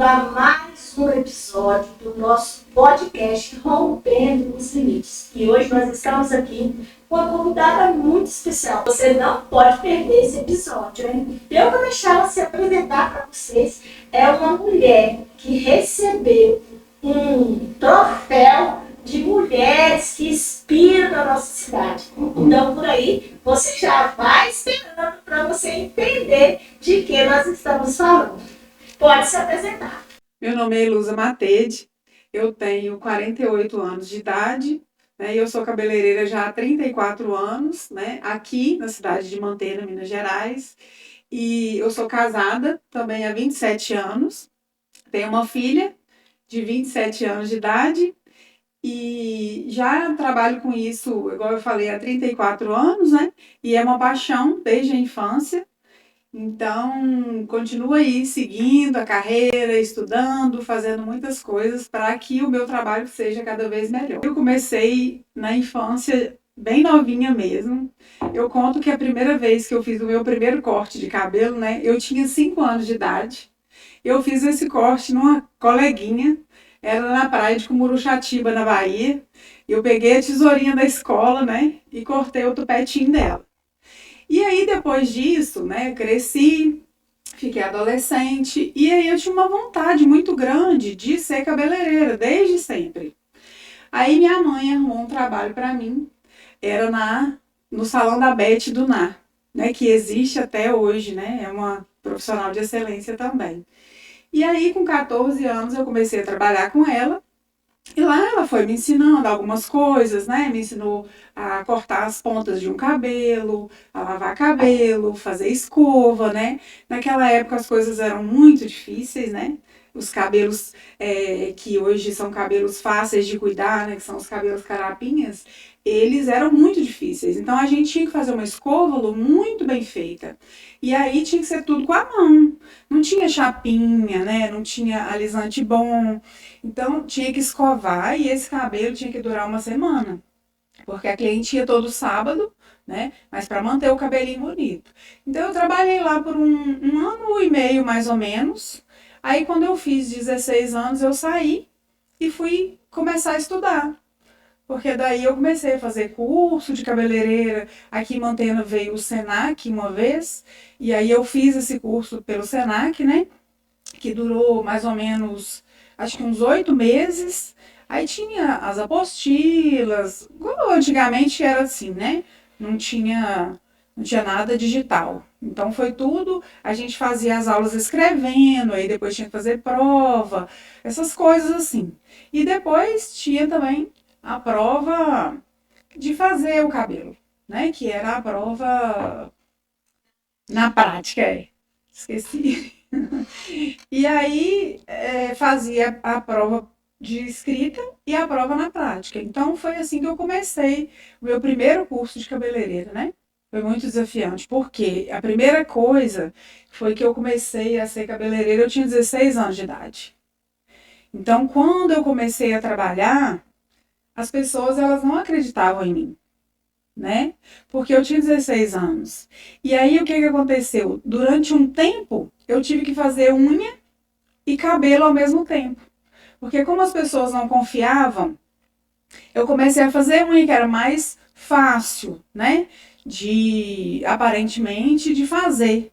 bem-vindo a mais um episódio do nosso podcast Rompendo os Limites. E hoje nós estamos aqui com uma convidada muito especial. Você não pode perder esse episódio, hein? Eu vou deixar ela se apresentar para vocês. É uma mulher que recebeu um troféu de mulheres que inspiram na nossa cidade. Então, por aí, você já vai esperando para você entender de que nós estamos falando. Pode se apresentar. Meu nome é Elusa Matede, eu tenho 48 anos de idade, né, e eu sou cabeleireira já há 34 anos, né, aqui na cidade de Mantena, Minas Gerais, e eu sou casada também há 27 anos, tenho uma filha de 27 anos de idade, e já trabalho com isso, igual eu falei, há 34 anos, né? E é uma paixão desde a infância. Então, continuo aí seguindo a carreira, estudando, fazendo muitas coisas para que o meu trabalho seja cada vez melhor. Eu comecei na infância bem novinha mesmo. Eu conto que a primeira vez que eu fiz o meu primeiro corte de cabelo, né? Eu tinha 5 anos de idade. Eu fiz esse corte numa coleguinha, era na praia de Cumuruxatiba, na Bahia. Eu peguei a tesourinha da escola, né, e cortei o tupetinho dela. E aí, depois disso, né, cresci, fiquei adolescente, e aí eu tinha uma vontade muito grande de ser cabeleireira, desde sempre. Aí minha mãe arrumou um trabalho para mim, era no Salão da Beth do Nar, né, que existe até hoje, né, é uma profissional de excelência também. E aí, com 14 anos, eu comecei a trabalhar com ela. E lá ela foi me ensinando algumas coisas, né? Me ensinou a cortar as pontas de um cabelo, a lavar cabelo, fazer escova, né? Naquela época as coisas eram muito difíceis, né? Os cabelos que hoje são cabelos fáceis de cuidar, né? Que são os cabelos carapinhas, eles eram muito difíceis. Então a gente tinha que fazer uma escova muito bem feita. E aí tinha que ser tudo com a mão. Não tinha chapinha, né? Não tinha alisante bom. Então tinha que escovar e esse cabelo tinha que durar uma semana. Porque a cliente ia todo sábado, né? Mas para manter o cabelinho bonito. Então eu trabalhei lá por um ano e meio mais ou menos. Aí quando eu fiz 16 anos eu saí e fui começar a estudar. Porque daí eu comecei a fazer curso de cabeleireira. Aqui em Mantena veio o Senac uma vez. E aí eu fiz esse curso pelo Senac, né? Que durou mais ou menos, acho que uns 8 meses. Aí tinha as apostilas, como antigamente era assim, né? Não tinha nada digital. Então foi tudo, a gente fazia as aulas escrevendo, aí depois tinha que fazer prova, essas coisas assim. E depois tinha também a prova de fazer o cabelo, né? Que era a prova na prática, esqueci. E aí fazia a prova de escrita e a prova na prática. Então foi assim que eu comecei o meu primeiro curso de cabeleireira, né? Foi muito desafiante, porque a primeira coisa foi que eu comecei a ser cabeleireira, eu tinha 16 anos de idade. Então, quando eu comecei a trabalhar, as pessoas elas não acreditavam em mim, né? Porque eu tinha 16 anos. E aí o que que aconteceu? Durante um tempo, eu tive que fazer unha e cabelo ao mesmo tempo. Porque como as pessoas não confiavam, eu comecei a fazer unha que era mais fácil, né? Aparentemente, de fazer.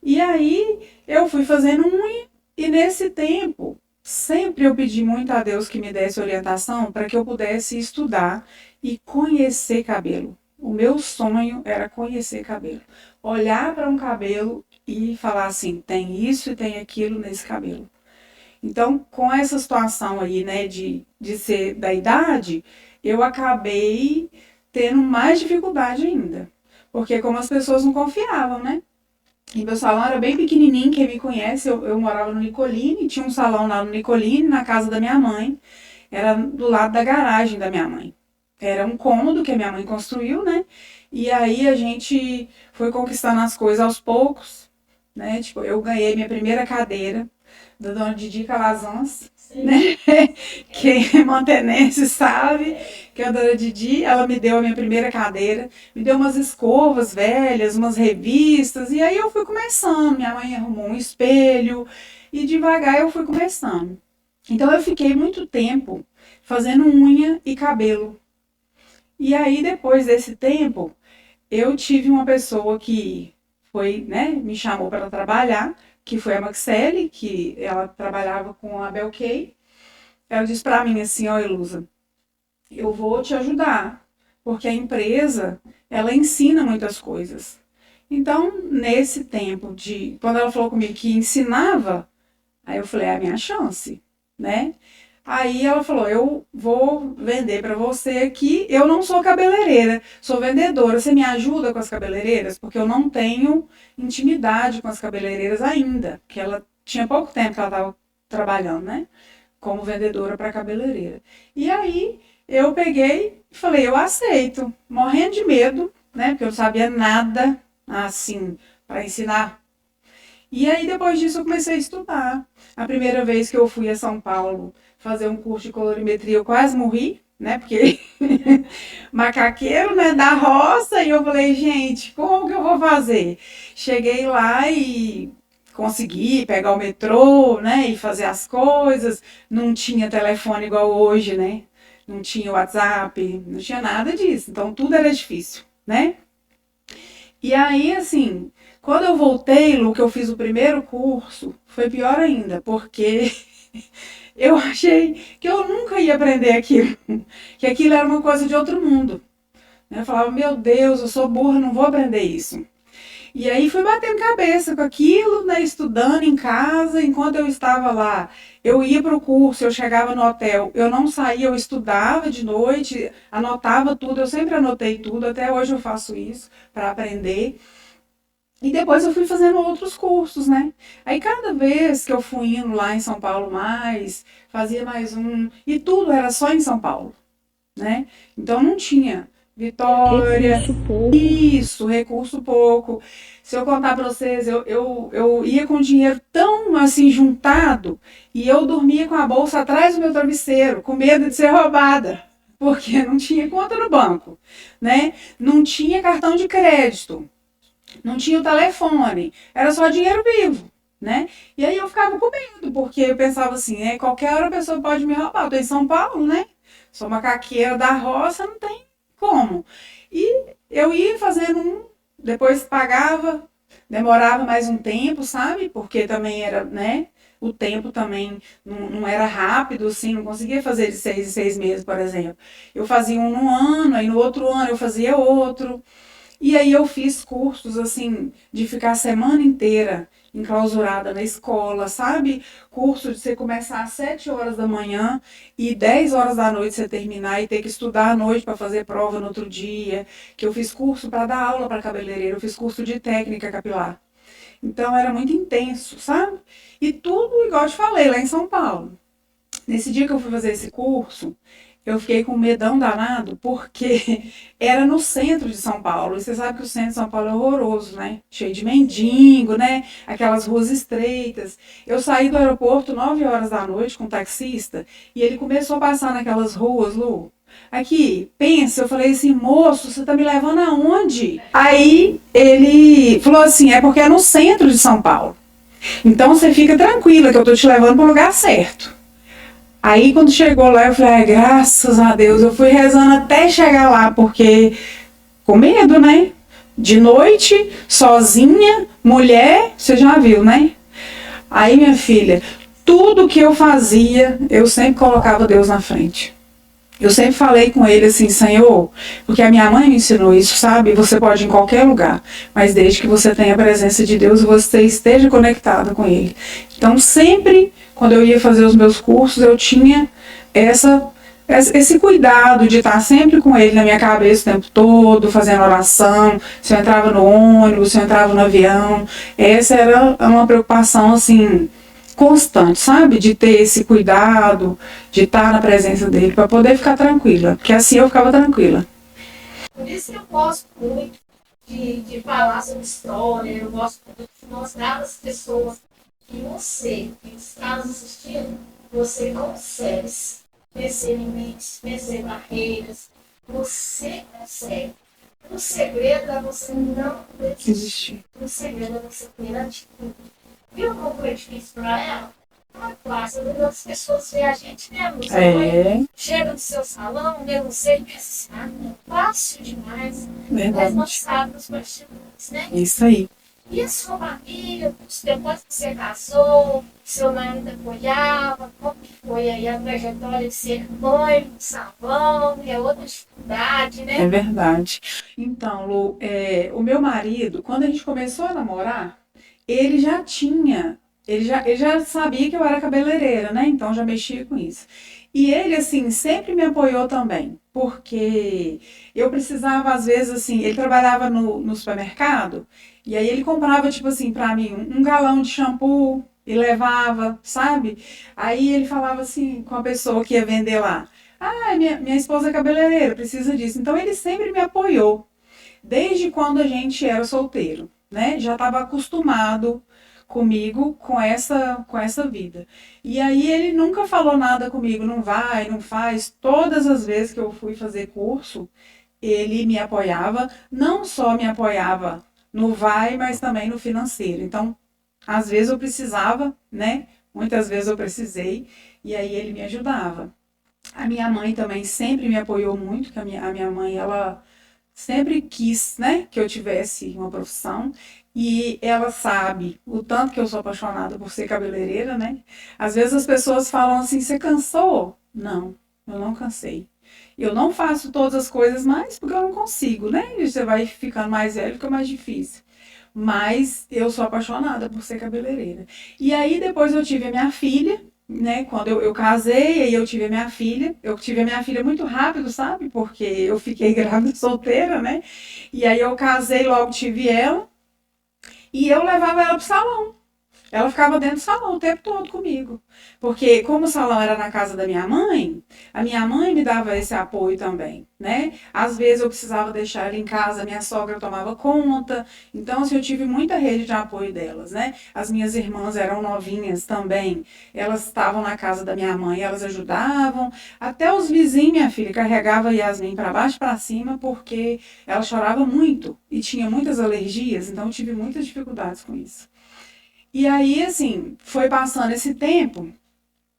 E aí eu fui fazendo unha e nesse tempo, sempre eu pedi muito a Deus que me desse orientação para que eu pudesse estudar e conhecer cabelo. O meu sonho era conhecer cabelo. Olhar para um cabelo e falar assim, tem isso e tem aquilo nesse cabelo. Então, com essa situação aí, né, de ser da idade, eu acabei tendo mais dificuldade ainda. Porque como as pessoas não confiavam, né? E meu salão era bem pequenininho, quem me conhece, eu morava no Nicolini, tinha um salão lá no Nicolini, na casa da minha mãe, era do lado da garagem da minha mãe. Era um cômodo que a minha mãe construiu, né? E aí a gente foi conquistando as coisas aos poucos, né? Tipo, eu ganhei minha primeira cadeira da dona Didi Calazans, né? Quem é mantenense sabe que a dona Didi, ela me deu a minha primeira cadeira, me deu umas escovas velhas, umas revistas, e aí eu fui começando. Minha mãe arrumou um espelho, e devagar eu fui começando. Então eu fiquei muito tempo fazendo unha e cabelo. E aí, depois desse tempo, eu tive uma pessoa que foi, né, me chamou para trabalhar, que foi a Maxele, que ela trabalhava com a Belkey. Ela disse para mim assim, ó, Elusa, eu vou te ajudar, porque a empresa, ela ensina muitas coisas. Então, nesse tempo de, quando ela falou comigo que ensinava, aí eu falei, é a minha chance, né? Aí ela falou, eu vou vender para você aqui, eu não sou cabeleireira, sou vendedora, você me ajuda com as cabeleireiras? Porque eu não tenho intimidade com as cabeleireiras ainda, que ela tinha pouco tempo que ela estava trabalhando, né? Como vendedora para cabeleireira. E aí eu peguei e falei, eu aceito, morrendo de medo, né? Porque eu não sabia nada assim para ensinar. E aí depois disso eu comecei a estudar. A primeira vez que eu fui a São Paulo fazer um curso de colorimetria, eu quase morri, né? Porque macaqueiro, né, da roça, e eu falei, gente, como que eu vou fazer? Cheguei lá e consegui pegar o metrô, né, e fazer as coisas. Não tinha telefone igual hoje, né? Não tinha WhatsApp, não tinha nada disso. Então tudo era difícil, né? E aí, assim, quando eu voltei, Lu, que eu fiz o primeiro curso, foi pior ainda, porque eu achei que eu nunca ia aprender aquilo, que aquilo era uma coisa de outro mundo. Eu falava, meu Deus, eu sou burra, não vou aprender isso. E aí fui batendo cabeça com aquilo, né, estudando em casa, enquanto eu estava lá. Eu ia para o curso, eu chegava no hotel, eu não saía, eu estudava de noite, anotava tudo, eu sempre anotei tudo, até hoje eu faço isso para aprender. E depois eu fui fazendo outros cursos, né? Aí cada vez que eu fui indo lá em São Paulo mais, fazia mais um, e tudo era só em São Paulo, né? Então não tinha Vitória, Recurso pouco. isso, recurso pouco. Se eu contar para vocês, eu ia com dinheiro tão assim juntado e eu dormia com a bolsa atrás do meu travesseiro, com medo de ser roubada, porque não tinha conta no banco, né? Não tinha cartão de crédito, não tinha o telefone, era só dinheiro vivo, né? E aí eu ficava com medo, porque eu pensava assim, né? Qualquer hora a pessoa pode me roubar. Eu tô em São Paulo, né? Sou macaqueira da roça, não tem como. E eu ia fazendo um, depois pagava, demorava mais um tempo, sabe? Porque também era, né? O tempo também não era rápido, assim, não conseguia fazer de 6 em 6 meses, por exemplo. Eu fazia um no ano, aí no outro ano eu fazia outro. E aí eu fiz cursos assim de ficar a semana inteira enclausurada na escola, sabe? Curso de você começar às 7 horas da manhã e 10 horas da noite você terminar e ter que estudar à noite para fazer prova no outro dia. Que eu fiz curso para dar aula para cabeleireiro, eu fiz curso de técnica capilar. Então era muito intenso, sabe? E tudo igual eu te falei, lá em São Paulo. Nesse dia que eu fui fazer esse curso, eu fiquei com um medão danado, porque era no centro de São Paulo. E você sabe que o centro de São Paulo é horroroso, né? Cheio de mendigo, né? Aquelas ruas estreitas. Eu saí do aeroporto 9 horas da noite com um taxista e ele começou a passar naquelas ruas, Lu. Aqui, pensa, eu falei assim, moço, você tá me levando aonde? Aí ele falou assim, é porque é no centro de São Paulo. Então você fica tranquila que eu tô te levando pro lugar certo. Aí quando chegou lá, eu falei, ai, graças a Deus, eu fui rezando até chegar lá, porque com medo, né? De noite, sozinha, mulher, você já viu, né? Aí, minha filha, tudo que eu fazia, eu sempre colocava Deus na frente. Eu sempre falei com ele assim, Senhor, porque a minha mãe me ensinou isso, sabe? Você pode ir em qualquer lugar, mas desde que você tenha a presença de Deus, você esteja conectado com Ele. Então, sempre, quando eu ia fazer os meus cursos, eu tinha esse cuidado de estar sempre com Ele na minha cabeça o tempo todo, fazendo oração, se eu entrava no ônibus, se eu entrava no avião. Essa era uma preocupação, assim, constante, sabe? De ter esse cuidado, de estar na presença dele, para poder ficar tranquila. Porque assim eu ficava tranquila. Por isso que eu gosto muito de falar sobre história, eu gosto muito de mostrar às pessoas que você, que está nos assistindo, você consegue vencer limites, vencer barreiras. Você consegue. O segredo é você não desistir. O segredo é você ter atitude. Viu como foi difícil para ela? Não é fácil. As pessoas veem a gente mesmo. Chega no seu salão, vê você e pensa assim, é fácil demais. Verdade. Mas nós sabemos os bastidores, né? Isso aí. E a sua família, depois que você casou, seu marido apoiava, como que foi aí a trajetória de ser mãe, no salão, e a outra dificuldade, né? É verdade. Então, Lu, o meu marido, quando a gente começou a namorar, ele já tinha, ele já sabia que eu era cabeleireira, né? Então já mexia com isso. E ele, assim, sempre me apoiou também, porque eu precisava, às vezes, assim, ele trabalhava no supermercado, e aí ele comprava, tipo assim, pra mim, um galão de shampoo e levava, sabe? Aí ele falava assim com a pessoa que ia vender lá. Ah, minha esposa é cabeleireira, precisa disso. Então ele sempre me apoiou, desde quando a gente era solteiro, né? Já estava acostumado comigo com essa vida. E aí ele nunca falou nada comigo, não vai, não faz. Todas as vezes que eu fui fazer curso, ele me apoiava, não só me apoiava no vai, mas também no financeiro. Então, às vezes eu precisava, né? Muitas vezes eu precisei, e aí ele me ajudava. A minha mãe também sempre me apoiou muito, que a minha mãe, ela sempre quis, né, que eu tivesse uma profissão, e ela sabe o tanto que eu sou apaixonada por ser cabeleireira, né? Às vezes as pessoas falam assim, você cansou? Não, eu não cansei. Eu não faço todas as coisas mais porque eu não consigo, né? E você vai ficando mais velho, fica mais difícil. Mas eu sou apaixonada por ser cabeleireira. E aí depois eu tive a minha filha, né? Quando eu casei, aí eu tive a minha filha. Eu tive a minha filha muito rápido, sabe? Porque eu fiquei grávida solteira, né? E aí eu casei, logo tive ela. E eu levava ela pro salão. Ela ficava dentro do salão o tempo todo comigo. Porque como o salão era na casa da minha mãe, a minha mãe me dava esse apoio também, né? Às vezes eu precisava deixar ela em casa, minha sogra tomava conta. Então, assim, eu tive muita rede de apoio delas, né? As minhas irmãs eram novinhas também. Elas estavam na casa da minha mãe, elas ajudavam. Até os vizinhos, minha filha, carregava Yasmin para baixo e para cima porque ela chorava muito e tinha muitas alergias, então eu tive muitas dificuldades com isso. E aí, assim, foi passando esse tempo,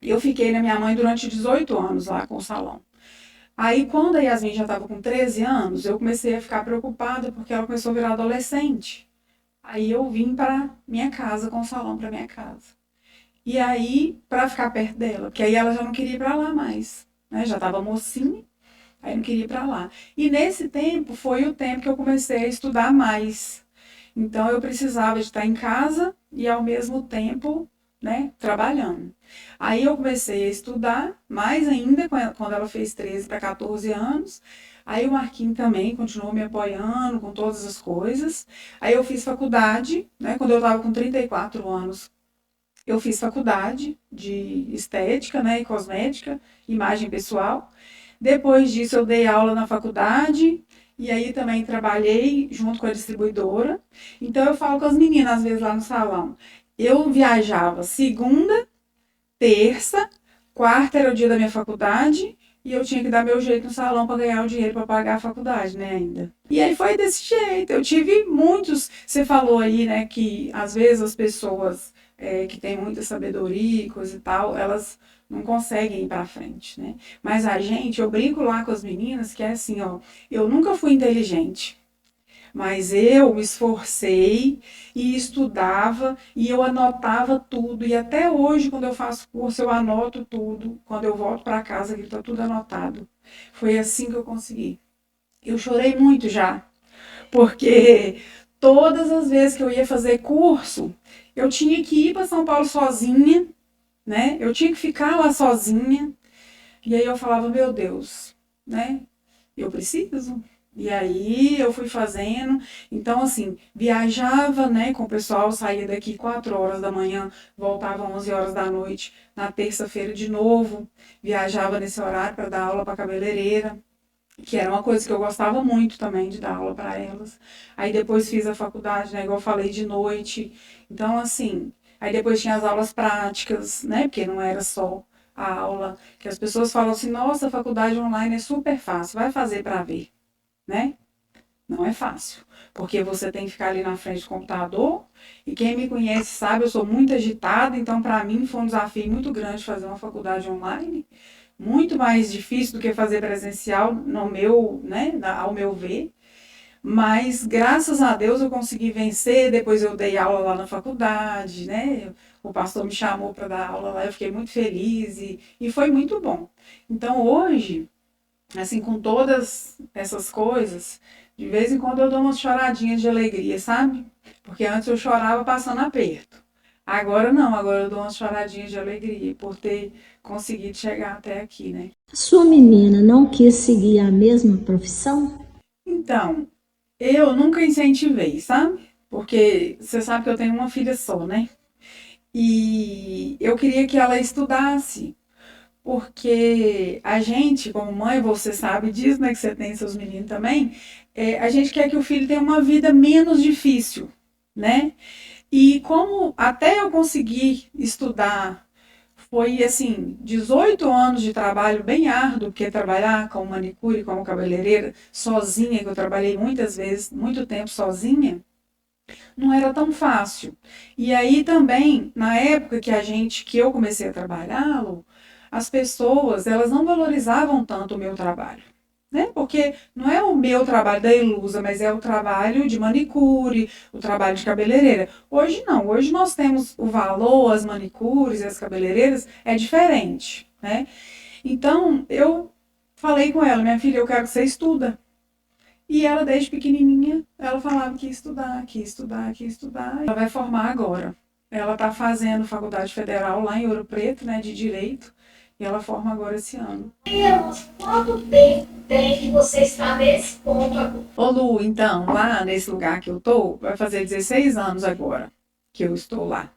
eu fiquei na minha mãe durante 18 anos lá com o salão. Aí, quando a Yasmin já estava com 13 anos, eu comecei a ficar preocupada porque ela começou a virar adolescente. Aí eu vim para minha casa, com o salão para minha casa. E aí, para ficar perto dela, porque aí ela já não queria ir para lá mais, né? Já estava mocinha, aí não queria ir para lá. E nesse tempo foi o tempo que eu comecei a estudar mais. Então eu precisava de estar em casa e ao mesmo tempo, né, trabalhando. Aí eu comecei a estudar mais ainda quando ela fez 13 para 14 anos. Aí o Marquinhos também continuou me apoiando com todas as coisas. Aí eu fiz faculdade, né, quando eu estava com 34 anos. Eu fiz faculdade de estética, né, e cosmética, imagem pessoal. Depois disso, eu dei aula na faculdade e aí também trabalhei junto com a distribuidora. Então, eu falo com as meninas, às vezes, lá no salão. Eu viajava segunda, terça, quarta era o dia da minha faculdade e eu tinha que dar meu jeito no salão para ganhar o dinheiro para pagar a faculdade, né, ainda. E aí foi desse jeito. Eu tive muitos. Você falou aí, né, que às vezes as pessoas que têm muita sabedoria e coisa e tal, elas não conseguem ir para frente, né? Mas a gente, eu brinco lá com as meninas que é assim, ó, eu nunca fui inteligente. Mas eu me esforcei e estudava e eu anotava tudo. E até hoje, quando eu faço curso, eu anoto tudo. Quando eu volto para casa, que está tudo anotado. Foi assim que eu consegui. Eu chorei muito já, porque todas as vezes que eu ia fazer curso, eu tinha que ir para São Paulo sozinha, né? Eu tinha que ficar lá sozinha. E aí eu falava, meu Deus, né? Eu preciso. E aí eu fui fazendo. Então, assim, viajava, né, com o pessoal, saía daqui 4 horas da manhã, voltava 11 horas da noite, na terça-feira de novo. Viajava nesse horário para dar aula para cabeleireira, que era uma coisa que eu gostava muito também de dar aula para elas. Aí depois fiz a faculdade, né, igual eu falei, de noite. Então, assim, aí depois tinha as aulas práticas, né, porque não era só a aula, que as pessoas falam assim, nossa, a faculdade online é super fácil, vai fazer para ver, né? Não é fácil, porque você tem que ficar ali na frente do computador, e quem me conhece sabe, eu sou muito agitada, então para mim foi um desafio muito grande fazer uma faculdade online, muito mais difícil do que fazer presencial, no meu, né, ao meu ver. Mas graças a Deus eu consegui vencer. Depois eu dei aula lá na faculdade, né? O pastor me chamou para dar aula lá, eu fiquei muito feliz e foi muito bom. Então hoje, assim, com todas essas coisas, de vez em quando eu dou umas choradinhas de alegria, sabe? Porque antes eu chorava passando aperto. Agora não, agora eu dou umas choradinhas de alegria por ter conseguido chegar até aqui, né? Sua menina não quis seguir a mesma profissão? Então, eu nunca incentivei, sabe? Porque você sabe que eu tenho uma filha só, né? E eu queria que ela estudasse, porque a gente, como mãe, você sabe disso, né? Que você tem seus meninos também, a gente quer que o filho tenha uma vida menos difícil, né? E como até eu conseguir estudar, foi assim, 18 anos de trabalho bem árduo, porque trabalhar como manicure, como cabeleireira, sozinha, que eu trabalhei muitas vezes, muito tempo sozinha, não era tão fácil. E aí também, na época que eu comecei a trabalhar, Lu, as pessoas, elas não valorizavam tanto o meu trabalho. Né? Porque não é o meu trabalho da Ilusa, mas é o trabalho de manicure, o trabalho de cabeleireira. Hoje não, hoje nós temos o valor, as manicures e as cabeleireiras é diferente, né? Então, eu falei com ela, minha filha, eu quero que você estuda. E ela, desde pequenininha, ela falava que ia estudar, que ia estudar, que ia estudar. Ela vai formar agora. Ela está fazendo faculdade federal lá em Ouro Preto, né, de Direito, e ela forma agora esse ano. Deus, quanto tempo tem que você está nesse ponto agora? Ô Lu, então, lá nesse lugar que eu tô, vai fazer 16 anos agora que eu estou lá.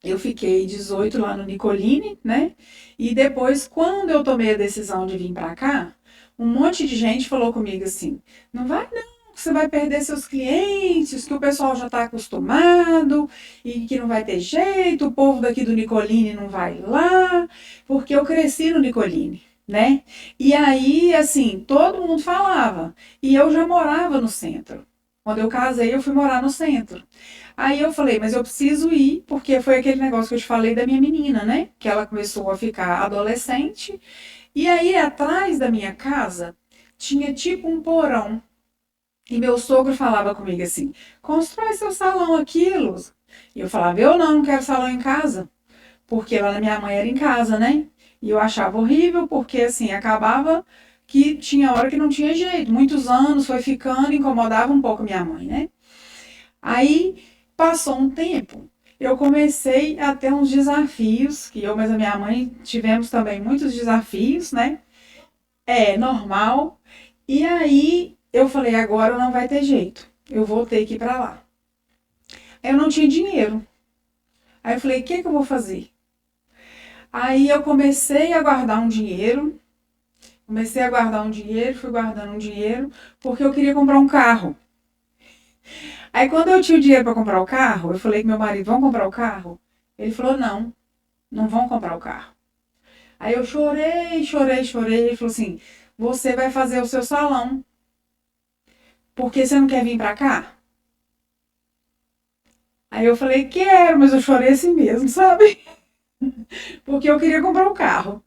Eu fiquei 18 lá no Nicolini, né? E depois, quando eu tomei a decisão de vir para cá, um monte de gente falou comigo assim: não vai não, que você vai perder seus clientes, que o pessoal já está acostumado e que não vai ter jeito, o povo daqui do Nicolini não vai lá, porque eu cresci no Nicolini, né? E aí, assim, todo mundo falava. E eu já morava no centro. Quando eu casei, eu fui morar no centro. Aí eu falei, mas eu preciso ir, porque foi aquele negócio que eu te falei da minha menina, né? Que ela começou a ficar adolescente. E aí, atrás da minha casa, tinha tipo um porão. E meu sogro falava comigo assim: constrói seu salão aqui, Luz. E eu falava: eu não quero salão em casa. Porque lá na minha mãe era em casa, né? E eu achava horrível, porque assim, acabava que tinha hora que não tinha jeito. Muitos anos foi ficando, incomodava um pouco minha mãe, né? Aí passou um tempo, eu comecei a ter uns desafios, que eu, mas a minha mãe tivemos também muitos desafios, né? É normal. E aí eu falei, agora não vai ter jeito, eu vou ter que ir para lá. Eu não tinha dinheiro. Aí eu falei, o que que eu vou fazer? Aí eu comecei a guardar um dinheiro, fui guardando um dinheiro, porque eu queria comprar um carro. Aí quando eu tinha o dinheiro para comprar o carro, eu falei com meu marido, vamos comprar o carro? Ele falou, não, não vão comprar o carro. Aí eu chorei, chorei, chorei. Ele falou assim, você vai fazer o seu salão, porque você não quer vir para cá? Aí eu falei, quero, mas eu chorei assim mesmo, sabe? Porque eu queria comprar um carro.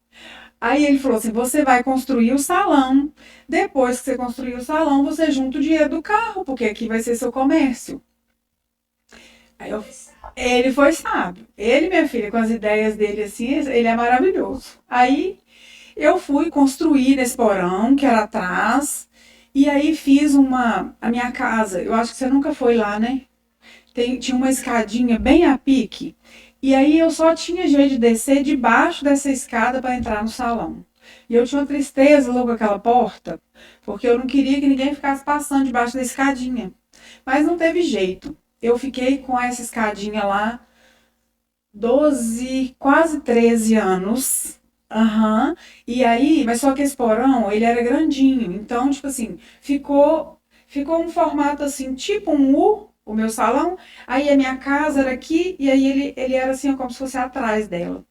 Aí ele falou assim, você vai construir o salão. Depois que você construir o salão, você junta o dinheiro do carro, porque aqui vai ser seu comércio. Aí eu, ele foi sábio. Ele, minha filha, com as ideias dele assim, ele é maravilhoso. Aí eu fui construir nesse porão que era atrás. E aí fiz a minha casa. Eu acho que você nunca foi lá, né? Tinha uma escadinha bem a pique. E aí eu só tinha jeito de descer debaixo dessa escada para entrar no salão. E eu tinha uma tristeza logo com aquela porta, porque eu não queria que ninguém ficasse passando debaixo da escadinha. Mas não teve jeito. Eu fiquei com essa escadinha lá 12, quase 13 anos. Aham. E aí, mas só que esse porão, ele era grandinho. Então, tipo assim, ficou um formato assim, tipo um U, o meu salão. Aí a minha casa era aqui e aí ele era assim, como se fosse atrás dela.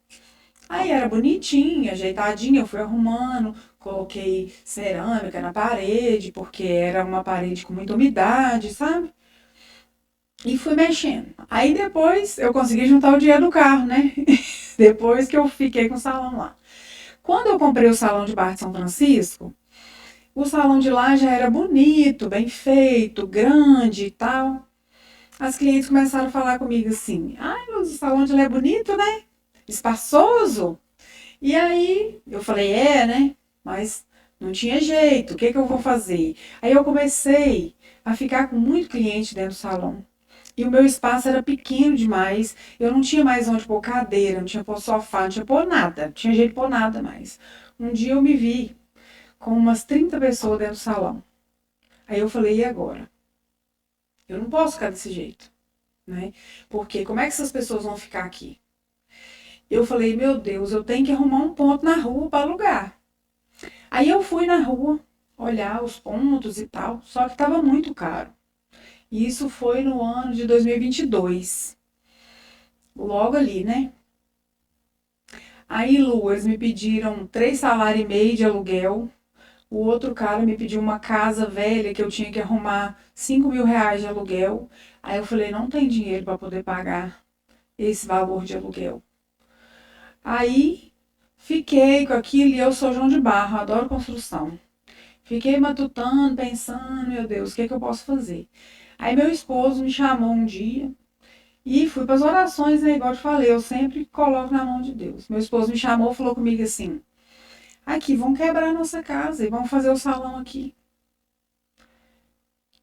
Aí era bonitinha, ajeitadinha, eu fui arrumando, coloquei cerâmica na parede, porque era uma parede com muita umidade, sabe? E fui mexendo. Aí depois eu consegui juntar o dinheiro do carro, né? Depois que eu fiquei com o salão lá. Quando eu comprei o salão de bar de São Francisco, o salão de lá já era bonito, bem feito, grande e tal. As clientes começaram a falar comigo assim: ai, mas o salão de lá é bonito, né? Espaçoso. E aí eu falei: é, né? Mas não tinha jeito, o que que eu vou fazer? Aí eu comecei a ficar com muito cliente dentro do salão. E o meu espaço era pequeno demais. Eu não tinha mais onde pôr cadeira, não tinha pôr sofá, não tinha pôr nada. Não tinha jeito de pôr nada mais. Um dia eu me vi com umas 30 pessoas dentro do salão. Aí eu falei: e agora? Eu não posso ficar desse jeito, né? Porque como é que essas pessoas vão ficar aqui? Eu falei: meu Deus, eu tenho que arrumar um ponto na rua para alugar. Aí eu fui na rua olhar os pontos e tal, só que estava muito caro. E isso foi no ano de 2022, logo ali, né? Aí, Lu, eles me pediram 3,5 salários de aluguel. O outro cara me pediu uma casa velha que eu tinha que arrumar 5.000 reais de aluguel. Aí eu falei: não tem dinheiro para poder pagar esse valor de aluguel. Aí fiquei com aquilo e eu sou João de Barro, adoro construção. Fiquei matutando, pensando: meu Deus, o que é que eu posso fazer? Aí meu esposo me chamou um dia e fui para as orações, né? Igual eu te falei, eu sempre coloco na mão de Deus. Meu esposo me chamou e falou comigo assim: aqui, vão quebrar a nossa casa e vão fazer o salão aqui.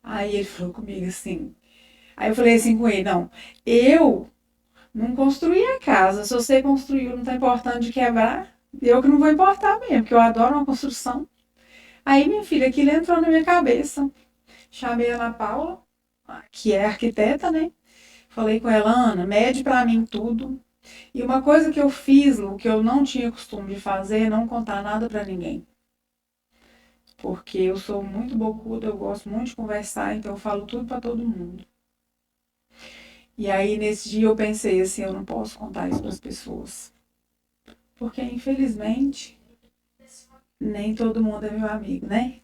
Aí ele falou comigo assim. Aí eu falei assim com ele: não, eu não construí a casa. Se você construiu, não tá importando de quebrar. Eu que não vou importar mesmo, porque eu adoro uma construção. Aí, minha filha, aquilo entrou na minha cabeça. Chamei a Ana Paula, que é arquiteta, né? Falei com ela: Ana, mede pra mim tudo. E uma coisa que eu fiz, Lu, que eu não tinha costume de fazer, é não contar nada pra ninguém. Porque eu sou muito bocuda, eu gosto muito de conversar, então eu falo tudo pra todo mundo. E aí, nesse dia, eu pensei assim: eu não posso contar isso pras pessoas. Porque, infelizmente, nem todo mundo é meu amigo, né?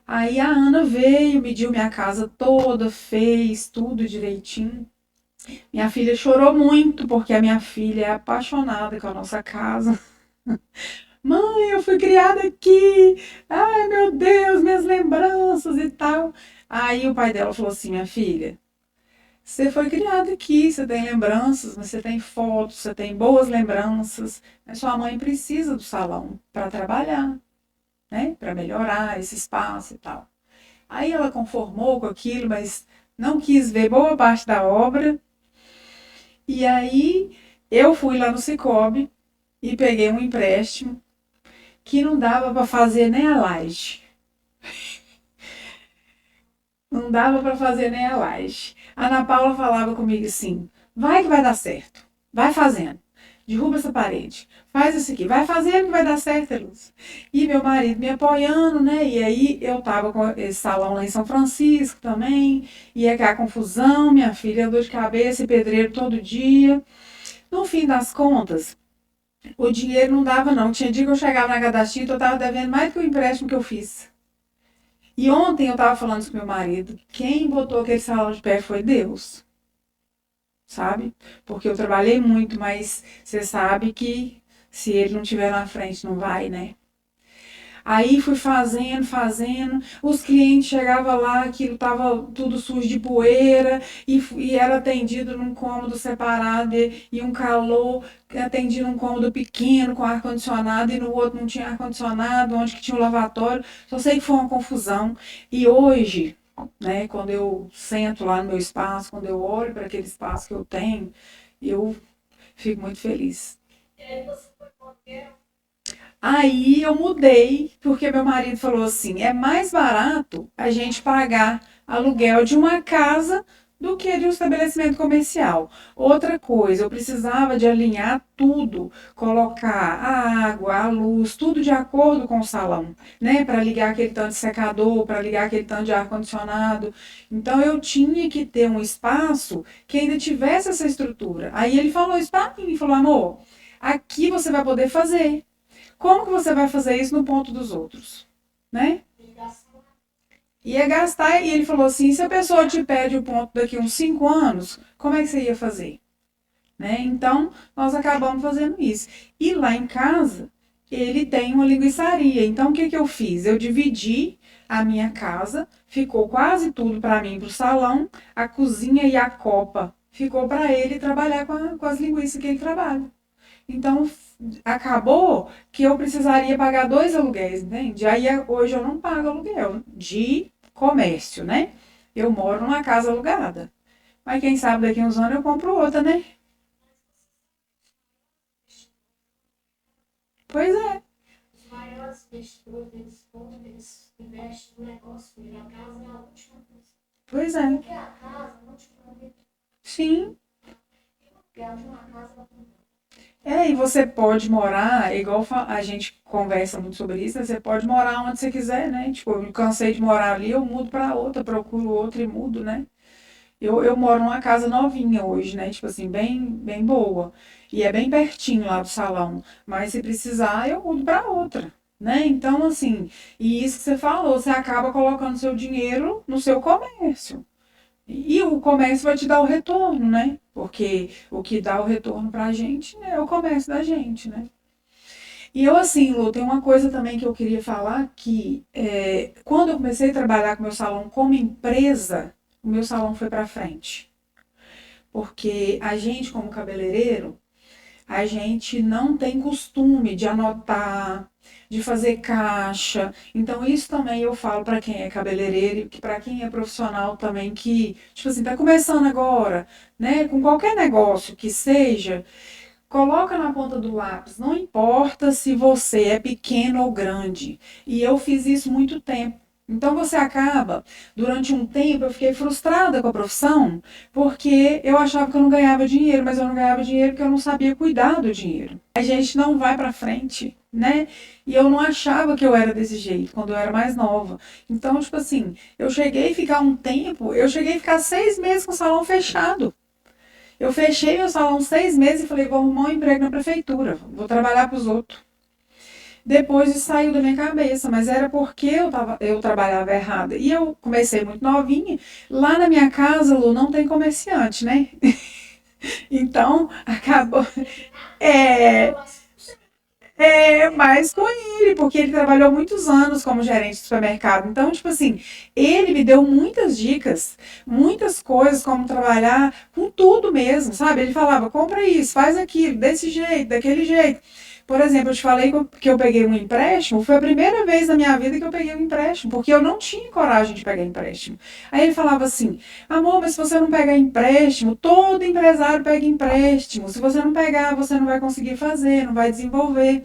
Aí a Ana veio, mediu minha casa toda, fez tudo direitinho. Minha filha chorou muito, porque a minha filha é apaixonada com a nossa casa. Mãe, eu fui criada aqui. Ai, meu Deus, minhas lembranças e tal. Aí o pai dela falou assim: minha filha, você foi criada aqui, você tem lembranças, você tem fotos, você tem boas lembranças. Mas sua mãe precisa do salão para trabalhar, né? Para melhorar esse espaço e tal. Aí ela conformou com aquilo, mas não quis ver boa parte da obra. E aí eu fui lá no Sicoob e peguei um empréstimo que não dava para fazer nem a laje. Não dava para fazer nem a laje. A Ana Paula falava comigo assim: vai que vai dar certo. Vai fazendo. Derruba essa parede. Faz isso aqui. Vai fazendo que vai dar certo, Luz. E meu marido me apoiando, né? E aí eu tava com esse salão lá em São Francisco também. Ia aquela confusão, minha filha, dor de cabeça e pedreiro todo dia. No fim das contas, o dinheiro não dava não. Tinha dia que eu chegava na Cadastro, eu tava devendo mais do que o empréstimo que eu fiz. E ontem eu tava falando com meu marido: quem botou aquele salão de pé foi Deus, sabe? Porque eu trabalhei muito, mas você sabe que se ele não estiver na frente, não vai, né? Aí fui fazendo, fazendo, os clientes chegavam lá, aquilo tava tudo sujo de poeira e era atendido num cômodo separado e um calor, atendido num cômodo pequeno com ar-condicionado e no outro não tinha ar-condicionado, onde que tinha o lavatório. Só sei que foi uma confusão. E hoje, né, quando eu sento lá no meu espaço, quando eu olho para aquele espaço que eu tenho, eu fico muito feliz. Aí eu mudei, porque meu marido falou assim: é mais barato a gente pagar aluguel de uma casa do que de um estabelecimento comercial. Outra coisa, eu precisava de alinhar tudo, colocar a água, a luz, tudo de acordo com o salão, né? Para ligar aquele tanto de secador, para ligar aquele tanto de ar-condicionado. Então eu tinha que ter um espaço que ainda tivesse essa estrutura. Aí ele falou isso para mim, falou: amor, Aqui você vai poder fazer. Como que você vai fazer isso no ponto dos outros? Né? Ia gastar, e ele falou assim, se a pessoa te pede o ponto daqui uns 5 anos, como é que você ia fazer? Né? Então, nós acabamos fazendo isso. E lá em casa, ele tem uma linguiçaria. Então, o que que eu fiz? Eu dividi a minha casa, ficou quase tudo para mim, para o salão, a cozinha e a copa ficou para ele trabalhar com as linguiças que ele trabalha. Então, acabou que eu precisaria pagar 2 aluguéis, entende? Aí, hoje eu não pago aluguel de comércio, né? Eu moro numa casa alugada. Mas quem sabe daqui a uns anos eu compro outra, né? Pois é, Os maiores investidores, eles investem no negócio dele. A casa é a última coisa. pois é. Porque a casa, não te prometo, Sim. o aluguel de uma casa vai comprar. E você pode morar, igual a gente conversa muito sobre isso, né? Você pode morar onde você quiser, né? Tipo, eu cansei de morar ali, eu mudo para outra, procuro outra e mudo, né? Eu moro numa casa novinha hoje, né? Tipo assim, bem boa. E é bem pertinho lá do salão. Mas se precisar, eu mudo para outra, né? Então, assim, e isso que você falou, você acaba colocando seu dinheiro no seu comércio. E o comércio vai te dar o retorno, né? Porque o que dá o retorno pra gente é o comércio da gente, né? E eu, assim, Lu, tem uma coisa também que eu queria falar, que quando eu comecei a trabalhar com o meu salão como empresa, o meu salão foi pra frente. Porque a gente, como cabeleireiro, a gente não tem costume de anotar, de fazer caixa. Então, isso também eu falo para quem é cabeleireiro e para quem é profissional também, que, tipo assim, tá começando agora, né? Com qualquer negócio que seja, coloca na ponta do lápis. Não importa se você é pequeno ou grande. E eu fiz isso muito tempo. Então você acaba, durante um tempo, eu fiquei frustrada com a profissão, porque eu achava que eu não ganhava dinheiro, mas eu não ganhava dinheiro porque eu não sabia cuidar do dinheiro. A gente não vai pra frente, né? E eu não achava que eu era desse jeito quando eu era mais nova. Então, tipo assim, eu cheguei a ficar um tempo, eu cheguei a ficar 6 meses com o salão fechado. Eu fechei meu salão 6 meses e falei, vou arrumar um emprego na prefeitura, vou trabalhar para os outros. Depois isso saiu da minha cabeça, mas era porque eu trabalhava errado. E eu comecei muito novinha. Lá na minha casa, Lu, não tem comerciante, né? Então, acabou. É, mais com ele, porque ele trabalhou muitos anos como gerente de supermercado. Então, tipo assim, ele me deu muitas dicas, muitas coisas, como trabalhar com tudo mesmo, sabe? Ele falava, compra isso, faz aquilo, desse jeito, daquele jeito. Por exemplo, eu te falei que eu peguei um empréstimo, foi a primeira vez na minha vida que eu peguei um empréstimo, porque eu não tinha coragem de pegar empréstimo. Aí ele falava assim, amor, mas se você não pegar empréstimo, todo empresário pega empréstimo. Se você não pegar, você não vai conseguir fazer, não vai desenvolver.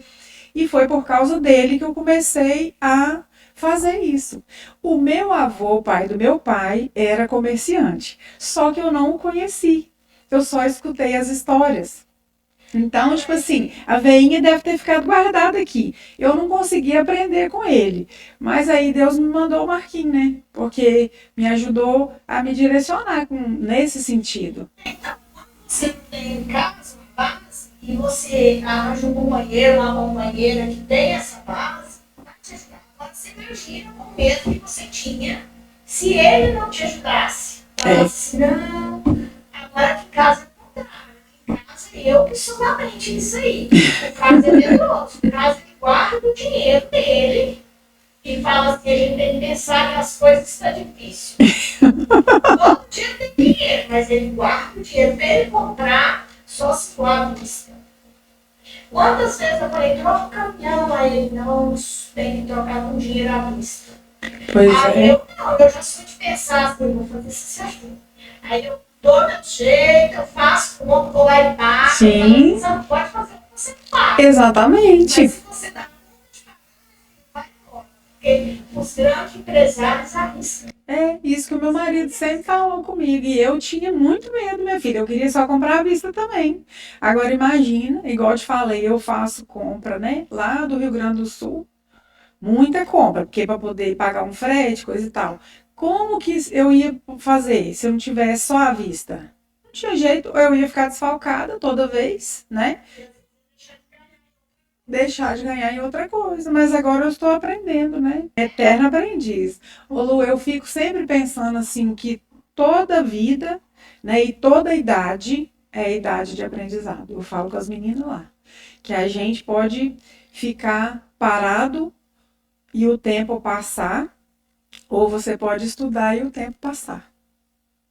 E foi por causa dele que eu comecei a fazer isso. O meu avô, o pai do meu pai, era comerciante, só que eu não o conheci. Eu só escutei as histórias. Então, tipo assim, a veinha deve ter ficado guardada aqui. Eu não consegui aprender com ele. Mas aí Deus me mandou o Marquinhos, né? Porque me ajudou a me direcionar nesse sentido. Você tem em casa uma base e você arranja um companheiro, uma companheira que tem essa base, vai te ajudar. Agora você imagina o medo que você tinha se ele não te ajudasse. Falasse assim, não, agora que casa é contrário. Eu que sou da mente nisso aí. O caso é medroso. O caso ele guarda o dinheiro dele e fala assim, a gente tem que pensar nas coisas que está difícil. Todo dia tem dinheiro, mas ele guarda o dinheiro para ele comprar só se for à vista. Quantas vezes eu falei, troca o caminhão, aí ele, não, tem que trocar com dinheiro à vista. Pois Aí é. eu já sou de pensar assim, vou fazer isso se ajuda. Aí eu dou meu jeito, eu faço como vou lá e pago. Sim. Você não pode fazer o que você faz. Exatamente. Mas se você dá vai embora. Porque os grandes empresários arriscam. É isso que o meu marido sempre falou comigo. E eu tinha muito medo, minha filha. Eu queria só comprar à vista também. Agora imagina, igual eu te falei, eu faço compra, né? Lá do Rio Grande do Sul. Muita compra, porque para poder pagar um frete, coisa e tal. Como que eu ia fazer se eu não tivesse só à vista? Não tinha jeito, ou eu ia ficar desfalcada toda vez, né? deixar de ganhar em outra coisa, mas agora eu estou aprendendo, né? Eterna aprendiz. Ô Lu, eu fico sempre pensando assim que toda vida, né, e toda idade é idade de aprendizado. Eu falo com as meninas lá, que a gente pode ficar parado e o tempo passar, ou você pode estudar e o tempo passar.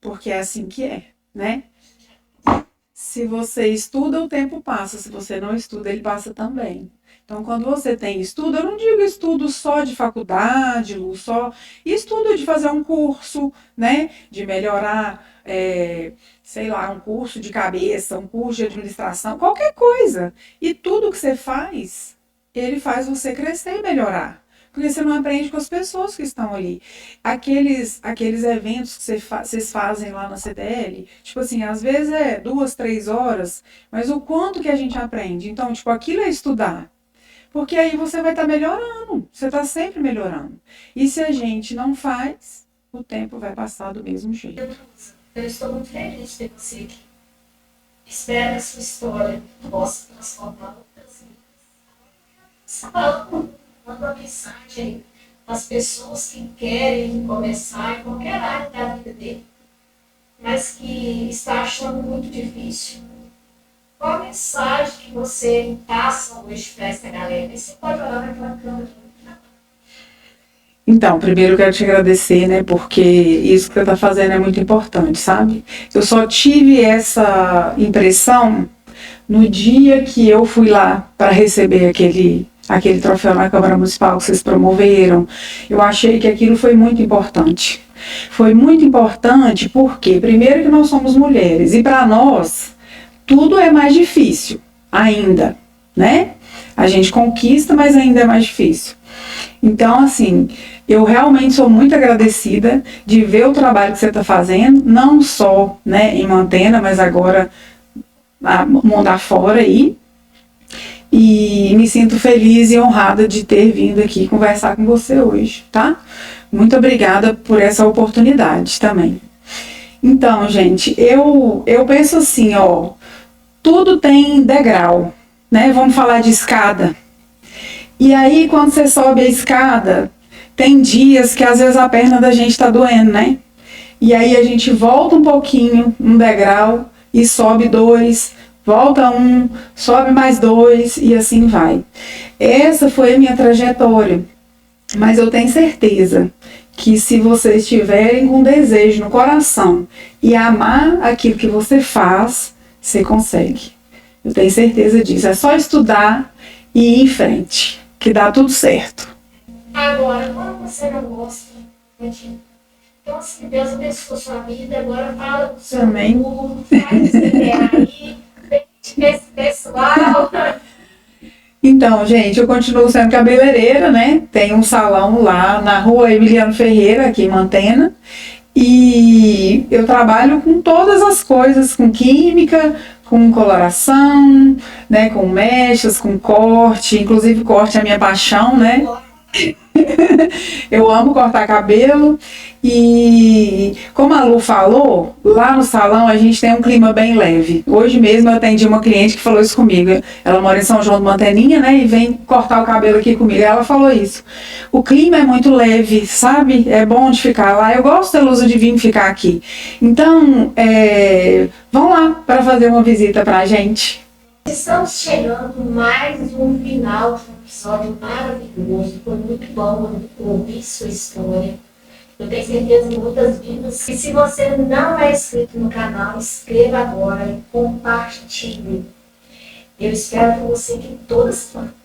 Porque é assim que é, né? Se você estuda, o tempo passa. Se você não estuda, ele passa também. Então, quando você tem estudo, eu não digo estudo só de faculdade, Lu, só estudo de fazer um curso, né? De melhorar, sei lá, um curso de cabeça, um curso de administração, qualquer coisa. E tudo que você faz, ele faz você crescer e melhorar. Porque você não aprende com as pessoas que estão ali. Aqueles eventos que vocês fazem lá na CDL, tipo assim, às vezes é 2, 3 horas, mas o quanto que a gente aprende? Então, tipo, aquilo é estudar. Porque aí você vai estar melhorando, você está sempre melhorando. E se a gente não faz, o tempo vai passar do mesmo jeito. Eu estou muito feliz de ter você aqui. Espero que a sua história possa transformar outras vidas. Manda uma mensagem às pessoas que querem começar em qualquer área da vida dele, mas que está achando muito difícil. Qual a mensagem que você passa hoje para essa galera? E você pode olhar naquela câmera. Então, primeiro eu quero te agradecer, né, porque isso que você está fazendo é muito importante, sabe? Eu só tive essa impressão no dia que eu fui lá para receber aquele troféu na Câmara Municipal que vocês promoveram. Eu achei que aquilo foi muito importante. Foi muito importante porque, primeiro, que nós somos mulheres e para nós tudo é mais difícil ainda, né? A gente conquista, mas ainda é mais difícil. Então, assim, eu realmente sou muito agradecida de ver o trabalho que você está fazendo, não só, né, em Mantena, mas agora mundo afora aí. E me sinto feliz e honrada de ter vindo aqui conversar com você hoje, tá? Muito obrigada por essa oportunidade também. Então, gente, eu penso assim, ó, tudo tem degrau, né? Vamos falar de escada. E aí, quando você sobe a escada, tem dias que às vezes a perna da gente tá doendo, né? E aí a gente volta um pouquinho, um degrau, e sobe 2, volta 1, sobe mais 2 e assim vai. Essa foi a minha trajetória. Mas eu tenho certeza que se vocês tiverem com desejo no coração e amar aquilo que você faz, você consegue. Eu tenho certeza disso. É só estudar e ir em frente, que dá tudo certo. Agora, quando você não gosta, então, assim, Deus abençoe a sua vida. Agora fala do seu mundo, faz o que quer aí, esse pessoal. Então, gente, eu continuo sendo cabeleireira, né? Tem um salão lá na rua Emiliano Ferreira, aqui em Mantena. E eu trabalho com todas as coisas, com química, com coloração, né? Com mechas, com corte. Inclusive, corte é a minha paixão, né? Eu amo cortar cabelo. E como a Lu falou, lá no salão a gente tem um clima bem leve. Hoje mesmo eu atendi uma cliente que falou isso comigo. Ela mora em São João do Manteninha, né? E vem cortar o cabelo aqui comigo. Ela falou isso. O clima é muito leve, sabe? É bom de ficar lá. Eu gosto da Lusa de vir ficar aqui. Então, vão lá para fazer uma visita pra gente. Estamos chegando mais um final de um episódio maravilhoso. Foi muito bom ouvir sua história. Eu tenho certeza de muitas vidas. E se você não é inscrito no canal, inscreva agora e compartilhe. Eu espero que você fique toda semana.